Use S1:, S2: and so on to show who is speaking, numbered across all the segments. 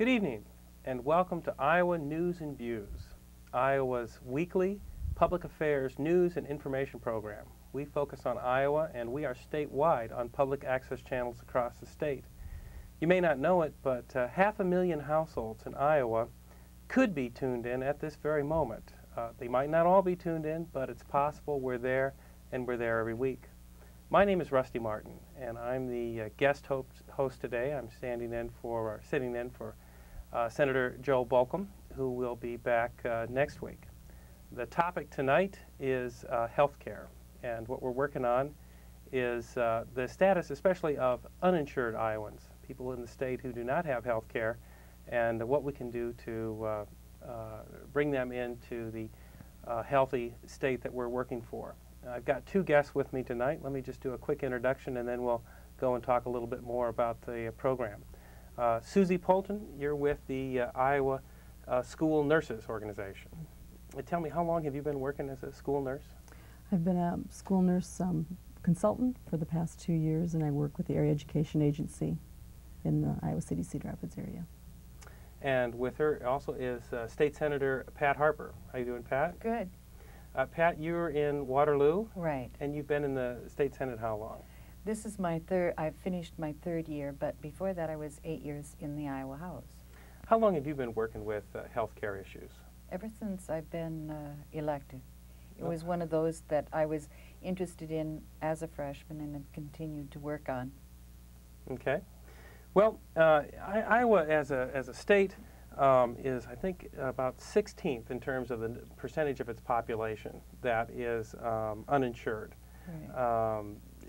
S1: Good evening, and welcome to Iowa News and Views, Iowa's weekly public affairs news and information program. We focus on Iowa, and we are statewide on public access channels across the state. You may not know it, but 500,000 households in Iowa could be tuned in at this very moment. They might not all be tuned in, but it's possible we're there, and we're there every week. My name is Rusty Martin, and I'm the guest host today. I'm sitting in for Senator Joe Poulton, who will be back next week. The topic tonight is health care, and what we're working on is the status, especially of uninsured Iowans, people in the state who do not have health care, and what we can do to bring them into the healthy state that we're working for. I've got two guests with me tonight. Let me just do a quick introduction, and then we'll go and talk a little bit more about the program. Susie Poulton, you're with the Iowa School Nurses Organization. Tell me, how long have you been working as a school nurse?
S2: I've been a school nurse consultant for the past 2 years, and I work with the Area Education Agency in the Iowa City, Cedar Rapids area.
S1: And with her also is State Senator Pat Harper. How you doing, Pat?
S3: Good.
S1: Pat, you're in Waterloo.
S3: Right.
S1: And you've been in the State Senate how long?
S3: This is my I've finished my third year, but before that I was 8 years in the Iowa House.
S1: How long have you been working with health care issues?
S3: Ever since I've been elected. It was one of those that I was interested in as a freshman and have continued to work on.
S1: Okay. Well, Iowa as a state is, I think, about 16th in terms of the percentage of its population that is uninsured.
S3: Right.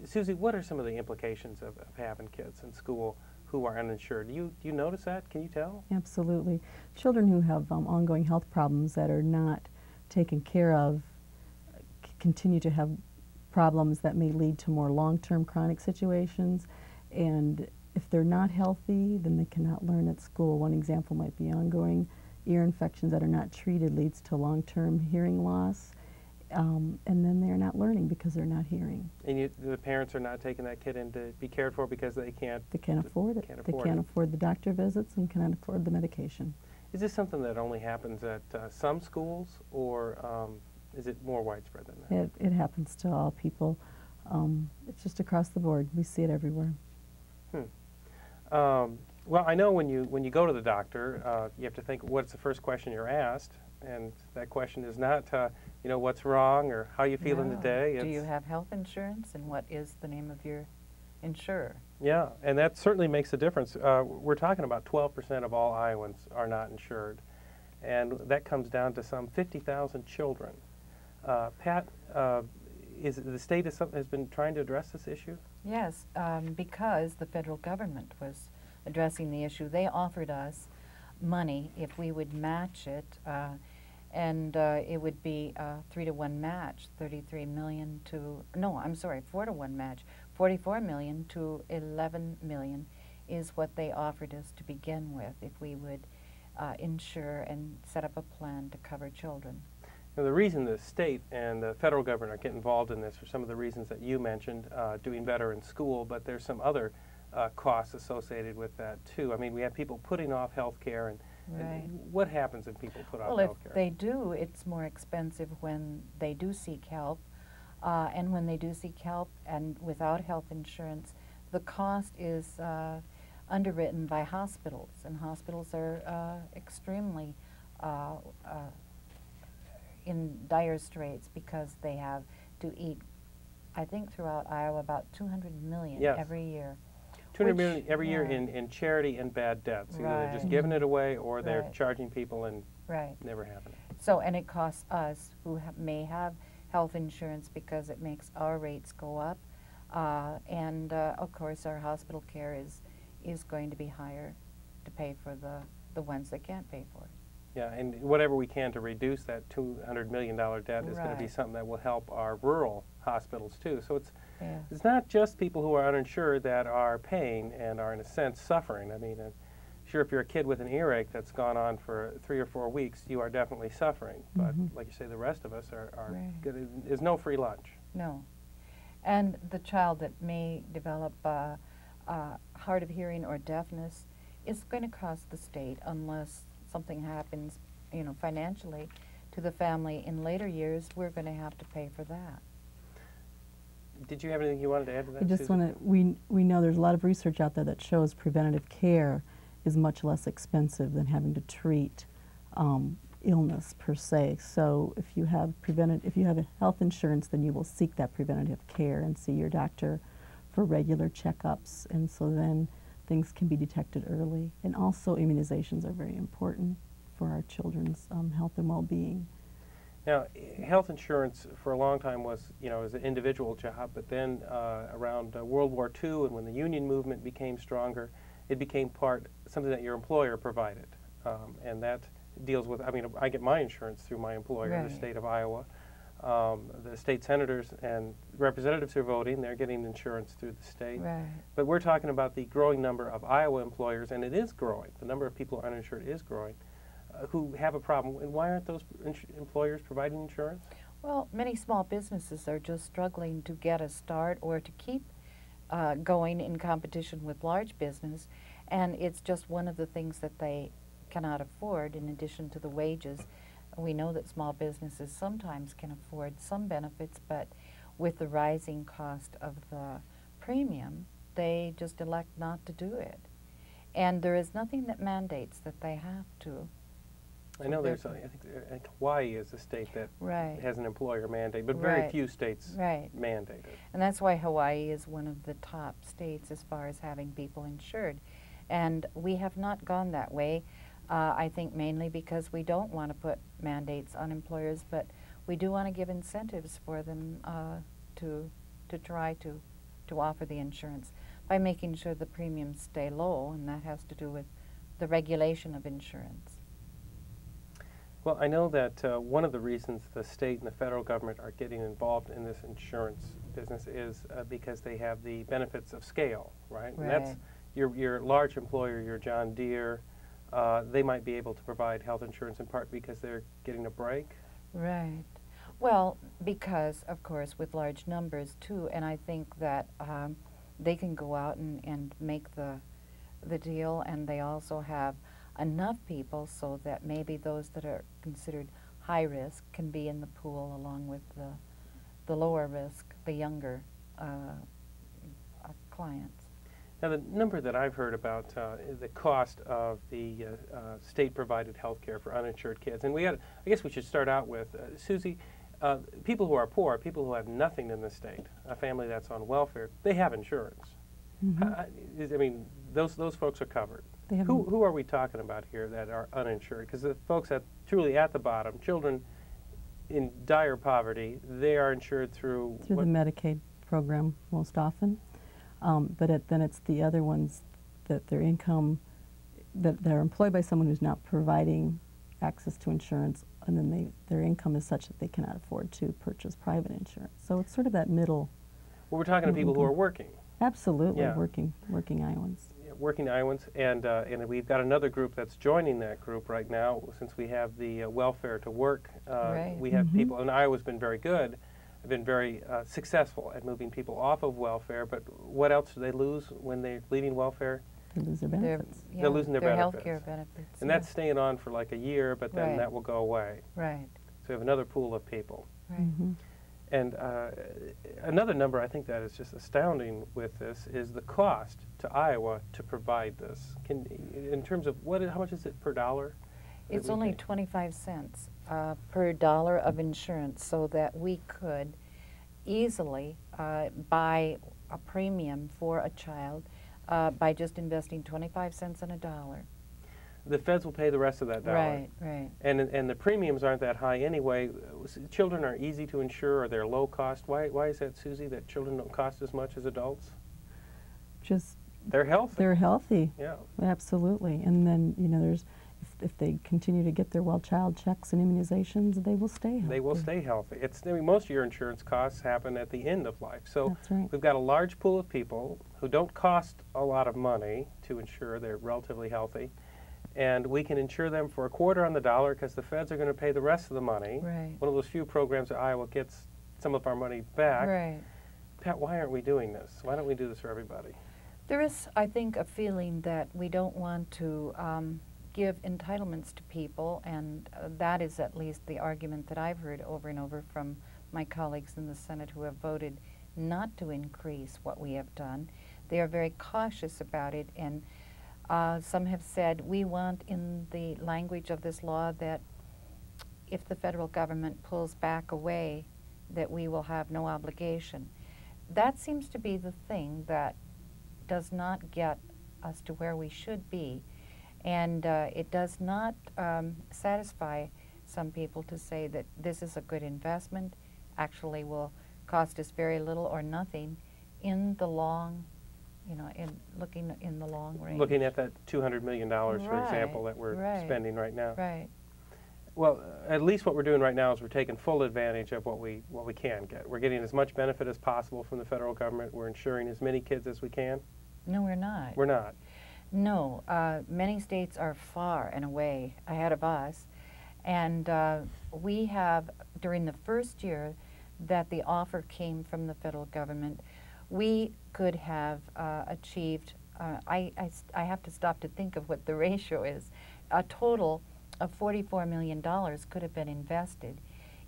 S1: Susie, what are some of the implications of having kids in school who are uninsured? Do you notice that? Can you tell?
S2: Absolutely. Children who have ongoing health problems that are not taken care of continue to have problems that may lead to more long-term chronic situations, and if they're not healthy, then they cannot learn at school. One example might be ongoing ear infections that are not treated leads to long-term hearing loss, and then they're not learning because they're not hearing.
S1: And the parents are not taking that kid in to be cared for because they can't afford it.
S2: They can't afford the doctor visits and cannot afford the medication.
S1: Is this something that only happens at some schools, or is it more widespread than that?
S2: It happens to all people. It's just across the board. We see it everywhere.
S1: Well, I know when you go to the doctor, you have to think, what's the first question you're asked? And that question is not, you know, what's wrong or how you feeling today.
S3: Do you have health insurance, and what is the name of your insurer?
S1: Yeah, and that certainly makes a difference. We're talking about 12% of all Iowans are not insured, and that comes down to some 50,000 children. Pat, the state has been trying to address this issue?
S3: Yes, because the federal government was addressing the issue. They offered us money if we would match it, and it would be a 3-to-1 match, 33 million to, no, I'm sorry, 4-to-1 match, 44 million to 11 million is what they offered us to begin with if we would insure and set up a plan to cover children.
S1: Now, the reason the state and the federal government get involved in this are some of the reasons that you mentioned, doing better in school, but there's some other costs associated with that too. I mean, we have people putting off health care, and what happens if people put off health care?
S3: Well, if they do, it's more expensive when they do seek help, and when they do seek help and without health insurance, the cost is underwritten by hospitals, and hospitals are extremely in dire straits because they have to eat, I think throughout Iowa, about 200 million every year.
S1: 200 million every year in charity and bad debts. Either they're just giving it away or they're charging people and never having it.
S3: So, and it costs us who may have health insurance because it makes our rates go up, and of course our hospital care is going to be higher to pay for the ones that can't pay for it.
S1: Yeah, and whatever we can to reduce that $200 million debt is going to be something that will help our rural hospitals too. So it's not just people who are uninsured that are paying and are in a sense suffering. I mean, sure, if you're a kid with an earache that's gone on for 3 or 4 weeks, you are definitely suffering. But like you say, the rest of us are good. There's no free lunch.
S3: No. And the child that may develop hard of hearing or deafness it's going to cost the state unless something happens, you know, financially to the family in later years. We're going to have to pay for that.
S1: Did you have anything you wanted to add to that,
S2: I just
S1: Susan?
S2: want to, we know there's a lot of research out there that shows preventative care is much less expensive than having to treat illness per se. So if you have a health insurance, then you will seek that preventative care and see your doctor for regular checkups, and so then things can be detected early. And also immunizations are very important for our children's health and well-being.
S1: Now, health insurance for a long time was, you know, as an individual job, but then around World War II and when the union movement became stronger, it became something that your employer provided. And that deals with, I mean, I get my insurance through my employer,
S3: Right.
S1: the state of Iowa. The state senators and representatives who are voting, they're getting insurance through the state.
S3: Right.
S1: But we're talking about the growing number of Iowa employers, and it is growing. The number of people uninsured is growing, who have a problem. And why aren't those employers providing insurance?
S3: Well, many small businesses are just struggling to get a start or to keep going in competition with large business, and it's just one of the things that they cannot afford in addition to the wages. We know that small businesses sometimes can afford some benefits, but with the rising cost of the premium, they just elect not to do it. And there is nothing that mandates that they have to.
S1: I know I think Hawaii is a state that
S3: Right.
S1: has an employer mandate, but very
S3: Right.
S1: few states
S3: Right.
S1: mandate it.
S3: And that's why Hawaii is one of the top states as far as having people insured. And we have not gone that way, I think mainly because we don't want to put mandates on employers, but we do want to give incentives for them to try to offer the insurance by making sure the premiums stay low, and that has to do with the regulation of insurance.
S1: Well, I know that one of the reasons the state and the federal government are getting involved in this insurance business is because they have the benefits of scale, right? And that's your large employer, your John Deere, they might be able to provide health insurance in part because they're getting a break.
S3: Right. Well, because, of course, with large numbers, too, and I think that they can go out and make the deal, and they also have enough people so that maybe those that are considered high risk can be in the pool along with the lower risk, the younger clients.
S1: Now, the number that I've heard about the cost of the state-provided health care for uninsured kids, and I guess we should start out with, Susie, people who are poor, people who have nothing in the state, a family that's on welfare, they have insurance.
S2: Mm-hmm.
S1: I mean, those folks are covered.
S2: They have
S1: Who are we talking about here that are uninsured? Because the folks that truly at the bottom, children in dire poverty, they are insured through
S2: the Medicaid program most often. But then it's the other ones that their income, that they're employed by someone who's not providing access to insurance, and then their income is such that they cannot afford to purchase private insurance. So it's sort of that middle.
S1: Well, we're talking to people who are working.
S2: Absolutely,
S1: Yeah.
S2: working Iowans.
S1: Yeah, working Iowans, and we've got another group that's joining that group right now. Since we have the welfare to work,
S3: Right.
S1: we have people, and Iowa's been very good. Been very successful at moving people off of welfare, but what else do they lose when they're leaving welfare?
S2: They lose their benefits.
S1: They're losing their
S3: health
S1: benefits.
S3: care benefits.
S1: And that's staying on for like a year, but then
S3: Right.
S1: that will go away.
S3: Right.
S1: So we have another pool of people.
S3: Right.
S2: Mm-hmm.
S1: And another number I think that is just astounding with this is the cost to Iowa to provide this. In terms of how much is it per dollar?
S3: It's only 25 cents per dollar of insurance, so that we could easily buy a premium for a child by just investing 25 cents in a dollar.
S1: The feds will pay the rest of that dollar.
S3: Right, right.
S1: And the premiums aren't that high anyway. Children are easy to insure, or they're low cost. Why is that, Susie, that children don't cost as much as adults?
S2: Just
S1: They're healthy.
S2: they're healthy.
S1: Yeah.
S2: Absolutely. And then, you know, if they continue to get their child checks and immunizations, they will stay healthy.
S1: They will stay healthy. I mean, most of your insurance costs happen at the end of life. So
S2: That's right.
S1: we've got a large pool of people who don't cost a lot of money to insure. They're relatively healthy. And we can insure them for a quarter on the dollar because the feds are going to pay the rest of the money.
S3: Right.
S1: One of those few programs that Iowa gets some of our money back.
S3: Right.
S1: Pat, why aren't we doing this? Why don't we do this for everybody?
S3: There is, I think, a feeling that we don't want to give entitlements to people, and that is at least the argument that I've heard over and over from my colleagues in the Senate who have voted not to increase what we have done. They are very cautious about it, and some have said we want in the language of this law that if the federal government pulls back away, that we will have no obligation. That seems to be the thing that does not get us to where we should be, and it does not satisfy some people to say that this is a good investment, actually will cost us very little or nothing in the long, in looking in the long range.
S1: Looking at that $200 million, for
S3: Right,
S1: example, that we're spending right now.
S3: Right.
S1: Well, at least what we're doing right now is we're taking full advantage of what we can get. We're getting as much benefit as possible from the federal government. We're insuring as many kids as we can.
S3: No, we're not.
S1: We're not.
S3: No, many states are far and away ahead of us, and we have, during the first year that the offer came from the federal government, we could have achieved, I have to stop to think of what the ratio is, a total of $44 million could have been invested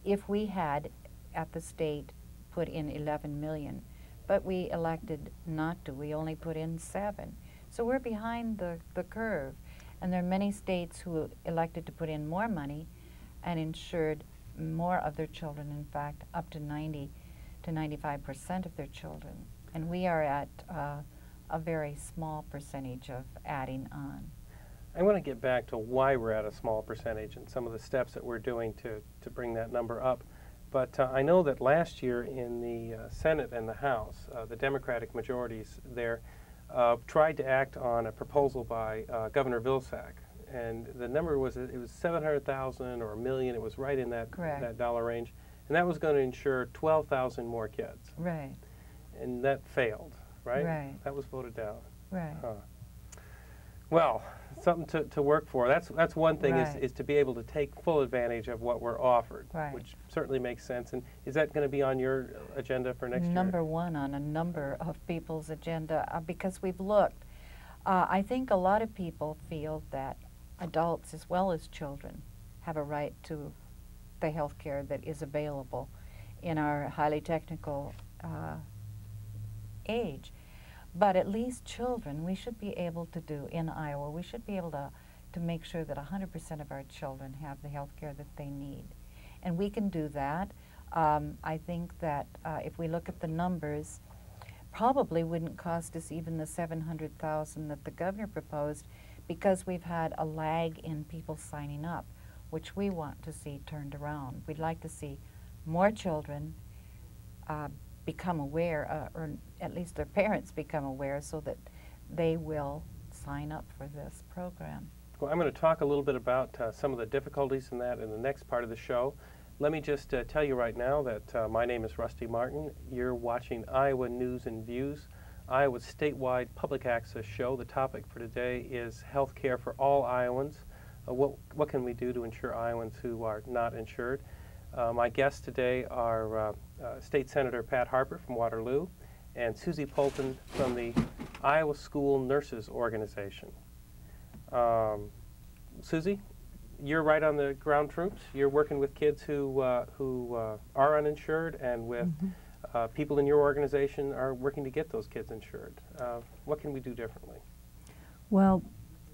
S3: if we had, at the state, put in 11 million. But we elected not to. We only put in 7. So we're behind the curve. And there are many states who elected to put in more money and insured more of their children, in fact, up to 90 to 95% of their children. And we are at a very small percentage of adding on.
S1: I want to get back to why we're at a small percentage and some of the steps that we're doing to bring that number up. But I know that last year in the Senate and the House, the Democratic majorities there tried to act on a proposal by Governor Vilsack. And the number was, it was 700,000 or $1 million. It was right in that dollar range. And that was going to insure 12,000 more kids.
S3: Right.
S1: And that failed, right?
S3: Right.
S1: That was voted down.
S3: Right.
S1: Well, something to work for. That's one thing,
S3: Right.
S1: is to be able to take full advantage of what we're offered,
S3: Right.
S1: which certainly makes sense. And is that going to be on your agenda for next year?
S3: Number one on a number of people's agenda because we've looked. I think a lot of people feel that adults as well as children have a right to the health care that is available in our highly technical age. But at least children, we should be able to do in Iowa, we should be able to make sure that 100% of our children have the health care that they need. And we can do that. I think that if we look at the numbers, probably wouldn't cost us even the $700,000 that the governor proposed, because we've had a lag in people signing up, which we want to see turned around. We'd like to see more children become aware, or at least their parents become aware, so that they will sign up for this program.
S1: Well, I'm going to talk a little bit about some of the difficulties in that in the next part of the show. Let me just tell you right now that my name is Rusty Martin. You're watching Iowa News and Views, Iowa's statewide public access show. The topic for today is health care for all Iowans. What can we do to ensure Iowans who are not insured? My guests today are State Senator Pat Harper from Waterloo and Susie Poulton from the Iowa School Nurses Organization. Susie, you're right on the ground troops. You're working with kids who are uninsured, and with people in your organization are working to get those kids insured. What can we do differently?
S2: Well,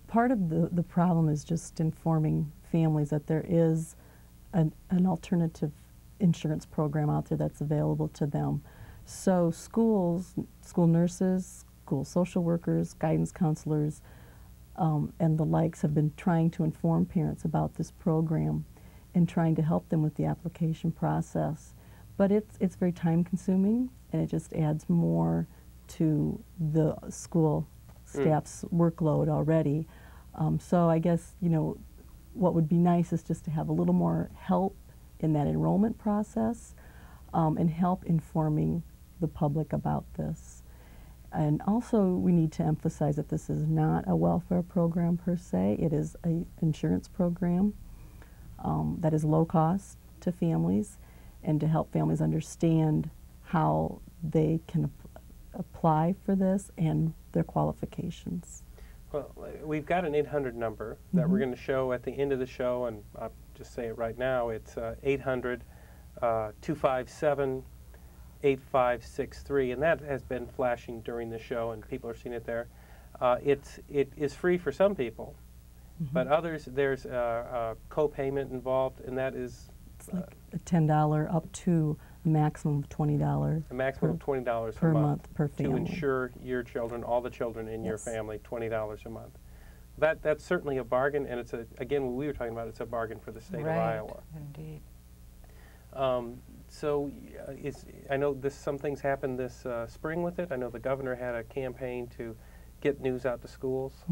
S2: part of the problem is just informing families that there is an alternative insurance program out there that's available to them. So schools, school nurses, school social workers, guidance counselors, and the likes have been trying to inform parents about this program and trying to help them with the application process. But it's very time consuming, and it just adds more to the school staff's workload already. So I guess, what would be nice is just to have a little more help in that enrollment process and help informing the public about this. And also we need to emphasize that this is not a welfare program per se. It is an insurance program that is low cost to families, and to help families understand how they can apply for this and their qualifications.
S1: Well, we've got an 800 number that we're going to show at the end of the show, and I'll just say it right now. It's 800-257-8563, and that has been flashing during the show, and people are seeing it there. It is free for some people, but others, there's a co-payment involved, and that is
S2: It's like a $10 up to a maximum of $20.
S1: a maximum of $20
S2: per
S1: a
S2: month per
S1: to
S2: family.
S1: insure your children, all the children in your
S2: Yes.
S1: family, $20 a month. That's certainly a bargain, and it's again, what we were talking about, it's a bargain for the state of Iowa.
S3: Indeed.
S1: So I know some things happened this spring with it. I know the governor had a campaign to get news out to schools.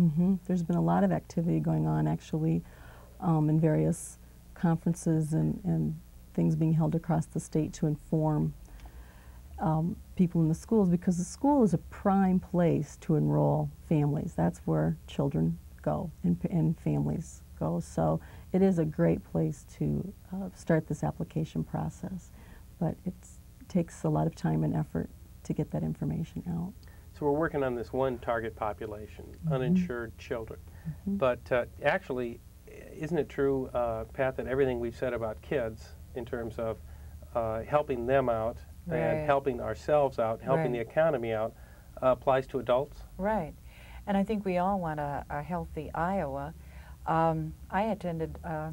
S2: There's been a lot of activity going on, actually, in various conferences and things being held across the state to inform people in the schools, because the school is a prime place to enroll families. That's where children go and families go. So it is a great place to start this application process. But it takes a lot of time and effort to get that information out.
S1: So we're working on this one target population, uninsured children. But actually, isn't it true, Pat, that everything we've said about kids in terms of helping them out and helping ourselves out, helping the economy out, applies to adults?
S3: Right. And I think we all want a healthy Iowa. I attended a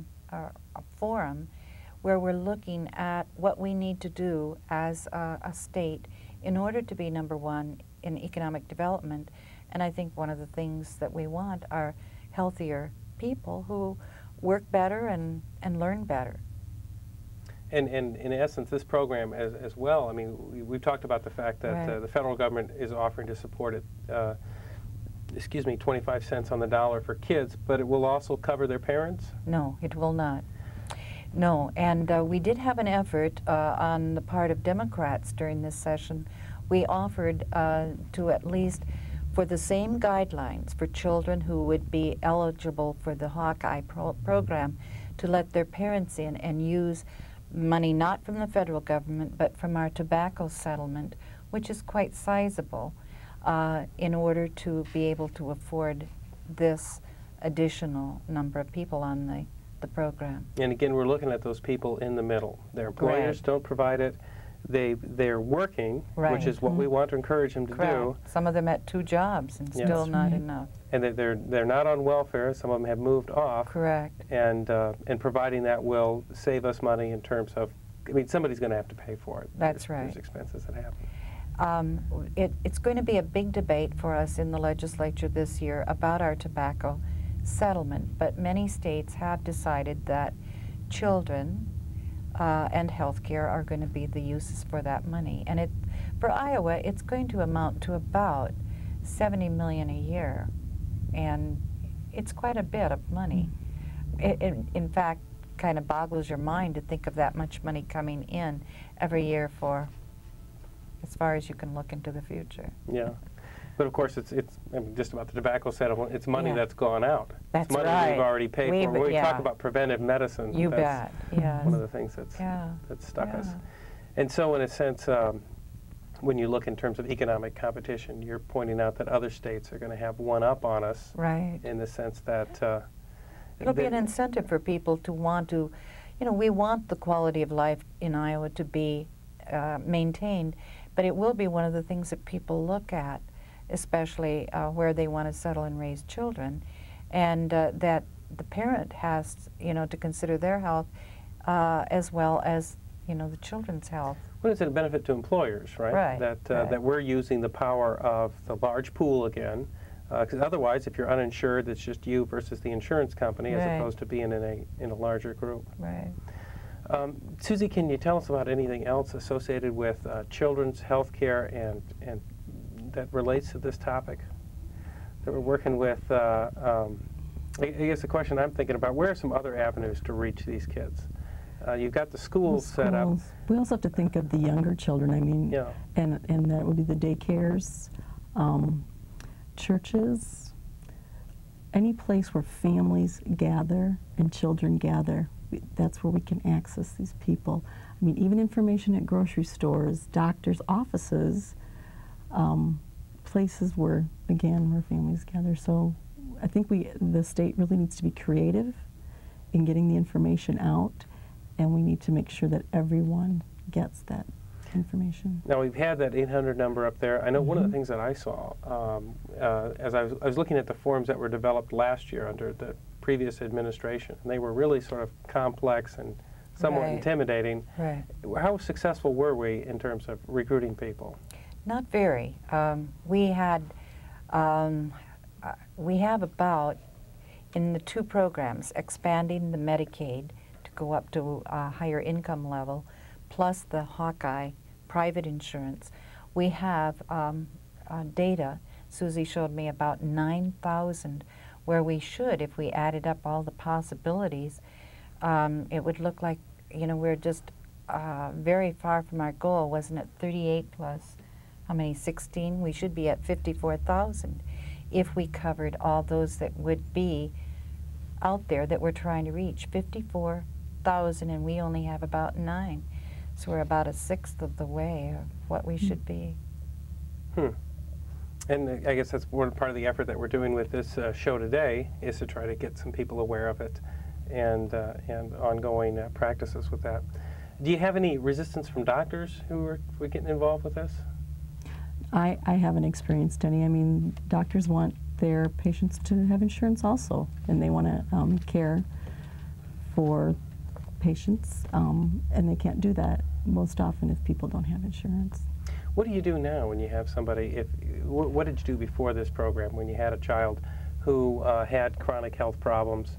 S3: forum where we're looking at what we need to do as a state in order to be #1 in economic development. And I think one of the things that we want are healthier people who work better and learn better.
S1: And in essence, this program as well, I mean, we've talked about the fact that the federal government is offering to support it, 25 cents on the dollar for kids, but it will also cover their parents?
S3: No, it will not. No, and we did have an effort on the part of Democrats during this session. We offered to at least, for the same guidelines for children who would be eligible for the Hawkeye program, to let their parents in and use money not from the federal government but from our tobacco settlement, which is quite sizable, in order to be able to afford this additional number of people on the program.
S1: And again, we're looking at those people in the middle. Their employers don't provide it. They're working, which is what we want to encourage them to do.
S3: Some of them at 2 jobs and still not enough.
S1: And they're not on welfare. Some of them have moved off.
S3: Correct.
S1: And providing that will save us money in terms of, I mean, somebody's going to have to pay for it.
S3: That's right.
S1: There's expenses that happen.
S3: It's going to be a big debate for us in the legislature this year about our tobacco settlement, but many states have decided that children and health care are going to be the uses for that money. And for Iowa, it's going to amount to about $70 million a year, and it's quite a bit of money. In fact, kind of boggles your mind to think of that much money coming in every year for as far as you can look into the future.
S1: Yeah. But of course, it's I mean, just about the tobacco settlement. It's money that's gone out.
S3: That's
S1: it's money we've already paid for. When we talk about preventive medicine,
S3: you
S1: that's
S3: bet.
S1: one of the things that's stuck us. And so, in a sense, when you look in terms of economic competition, you're pointing out that other states are going to have one up on us.
S3: Right.
S1: In the sense that
S3: it'll be an incentive for people to want to, we want the quality of life in Iowa to be maintained, but it will be one of the things that people look at, especially where they want to settle and raise children, and that the parent has, to consider their health as well as, the children's health.
S1: Well, it's a benefit to employers, right? That we're using the power of the large pool again, because otherwise, if you're uninsured, it's just you versus the insurance company, as opposed to being in a larger group.
S3: Right.
S1: Susie, can you tell us about anything else associated with children's health care and that relates to this topic that we're working with? I guess the question I'm thinking about, where are some other avenues to reach these kids? You've got the schools set up.
S2: We also have to think of the younger children, I mean, and that would be the daycares, churches, any place where families gather and children gather. That's where we can access these people. I mean, even information at grocery stores, doctors' offices, places where, again, where families gather. So I think the state really needs to be creative in getting the information out, and we need to make sure that everyone gets that information.
S1: Now, we've had that 800 number up there. I know one of the things that I saw as I was looking at the forms that were developed last year under the previous administration, and they were really sort of complex and somewhat intimidating.
S3: Right.
S1: How successful were we in terms of recruiting people?
S3: Not very. We have about, in the two programs, expanding the Medicaid to go up to a higher income level, plus the Hawkeye private insurance, we have data, Susie showed me, about 9,000, where we should, if we added up all the possibilities, it would look like, you know, we're just very far from our goal. Wasn't it 38 plus, how many, 16? We should be at 54,000 if we covered all those that would be out there that we're trying to reach. 54,000, and we only have about 9. So we're about a sixth of the way of what we should be.
S1: And I guess that's one part of the effort that we're doing with this show today, is to try to get some people aware of it and ongoing practices with that. Do you have any resistance from doctors who are getting involved with this?
S2: I haven't experienced any. I mean, doctors want their patients to have insurance also, and they want to care for patients, and they can't do that most often if people don't have insurance.
S1: What do you do now when you have somebody, what did you do before this program when you had a child who had chronic health problems,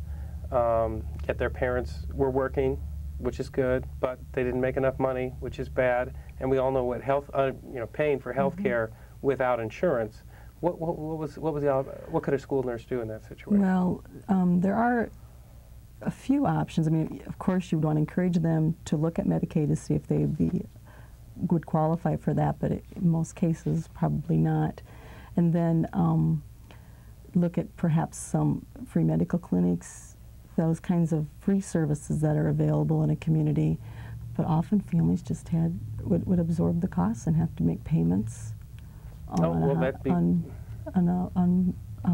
S1: yet their parents were working, which is good, but they didn't make enough money, which is bad, and we all know what paying for health care without insurance. What could a school nurse do in that situation?
S2: Well, there are a few options. I mean, of course, you would want to encourage them to look at Medicaid to see if they would qualify for that, but in most cases, probably not. And then look at perhaps some free medical clinics, those kinds of free services that are available in a community. But often families just would absorb the costs and have to make payments on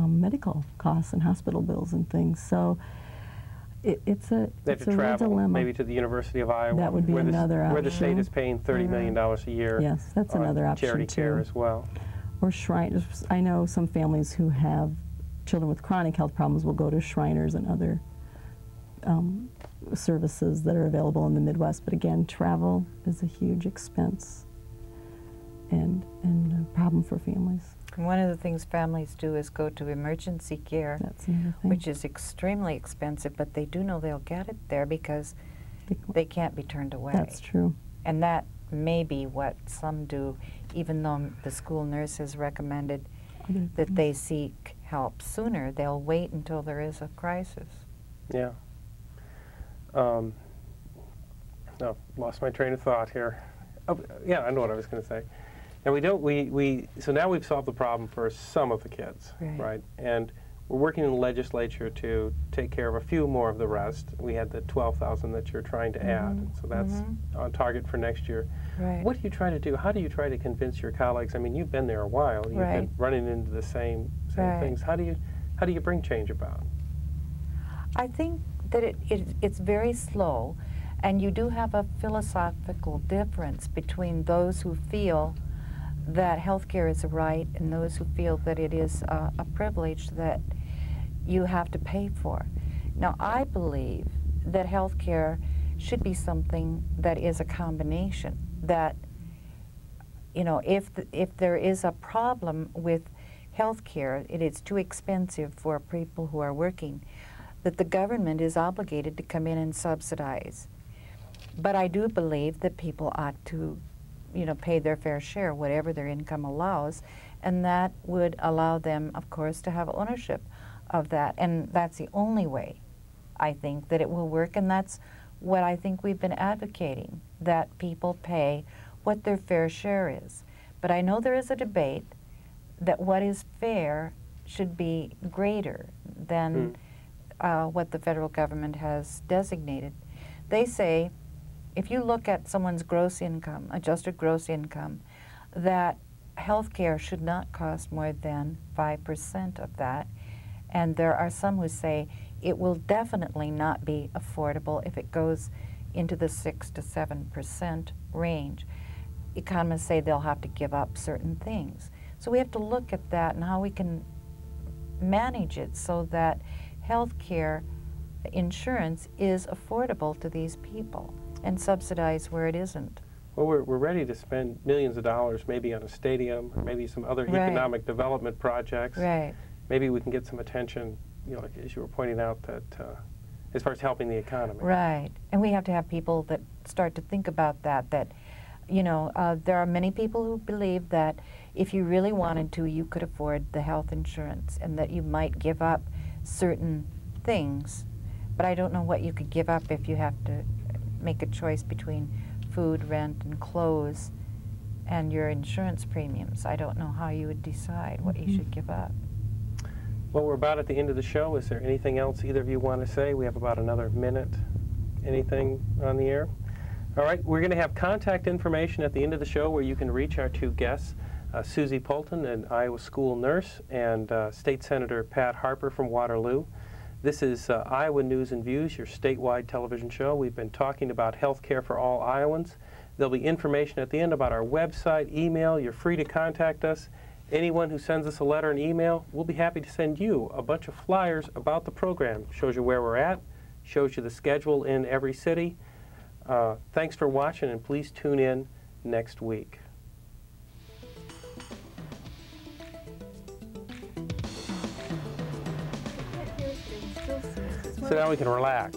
S2: medical costs and hospital bills and things. So it's a real dilemma.
S1: Maybe to the University of Iowa.
S2: That would be another option.
S1: Where the state is paying $30 million a year.
S2: Yes, that's another option
S1: charity care as well.
S2: Or Shriners. I know some families who have children with chronic health problems will go to Shriners and other services that are available in the Midwest. But again, travel is a huge expense and a problem for families.
S3: One of the things families do is go to emergency care,
S2: That's another thing.
S3: which is extremely expensive, but they do know they'll get it there because they can't be turned away.
S2: That's true.
S3: And that may be what some do, even though the school nurse has recommended that they seek help sooner. They'll wait until there is a crisis.
S1: Yeah. Lost my train of thought here. Oh, yeah, I know what I was going to say. And so now we've solved the problem for some of the kids, right? And we're working in the legislature to take care of a few more of the rest. We had the 12,000 that you're trying to add, so that's on target for next year.
S3: Right.
S1: What do you try to do? How do you try to convince your colleagues? I mean, you've been there a while. You've been running into the same things. How do you bring change about?
S3: I think that it's very slow, and you do have a philosophical difference between those who feel that health care is a right and those who feel that it is a privilege that you have to pay for. Now, I believe that health care should be something that is a combination, that, you know, if there is a problem with health care, it is too expensive for people who are working, that the government is obligated to come in and subsidize. But I do believe that people ought to, you know, pay their fair share, whatever their income allows, and that would allow them, of course, to have ownership of that. And that's the only way, I think, that it will work, and that's what I think we've been advocating, that people pay what their fair share is. But I know there is a debate that what is fair should be greater than what the federal government has designated. They say, if you look at someone's gross income, adjusted gross income, that health care should not cost more than 5% of that. And there are some who say it will definitely not be affordable if it goes into the 6 to 7% range. Economists say they'll have to give up certain things. So we have to look at that and how we can manage it so that health care insurance is affordable to these people and subsidize where it isn't.
S1: Well, we're ready to spend millions of dollars maybe on a stadium, or maybe some other economic development projects.
S3: Right.
S1: Maybe we can get some attention, you know, like as you were pointing out, that as far as helping the economy.
S3: Right. And we have to have people that start to think about that, you know, there are many people who believe that if you really wanted to, you could afford the health insurance and that you might give up certain things. But I don't know what you could give up if you have to make a choice between food, rent, and clothes and your insurance premiums. I don't know how you would decide what you should give up.
S1: Well, we're about at the end of the show. Is there anything else either of you want to say? We have about another minute. Anything on the air? All right, we're going to have contact information at the end of the show where you can reach our two guests, Susie Poulton, an Iowa school nurse, and State Senator Pat Harper from Waterloo. This is Iowa News and Views, your statewide television show. We've been talking about health care for all Iowans. There'll be information at the end about our website, email. You're free to contact us. Anyone who sends us a letter and email, we'll be happy to send you a bunch of flyers about the program. Shows you where we're at, shows you the schedule in every city. Thanks for watching, and please tune in next week. So now we can relax.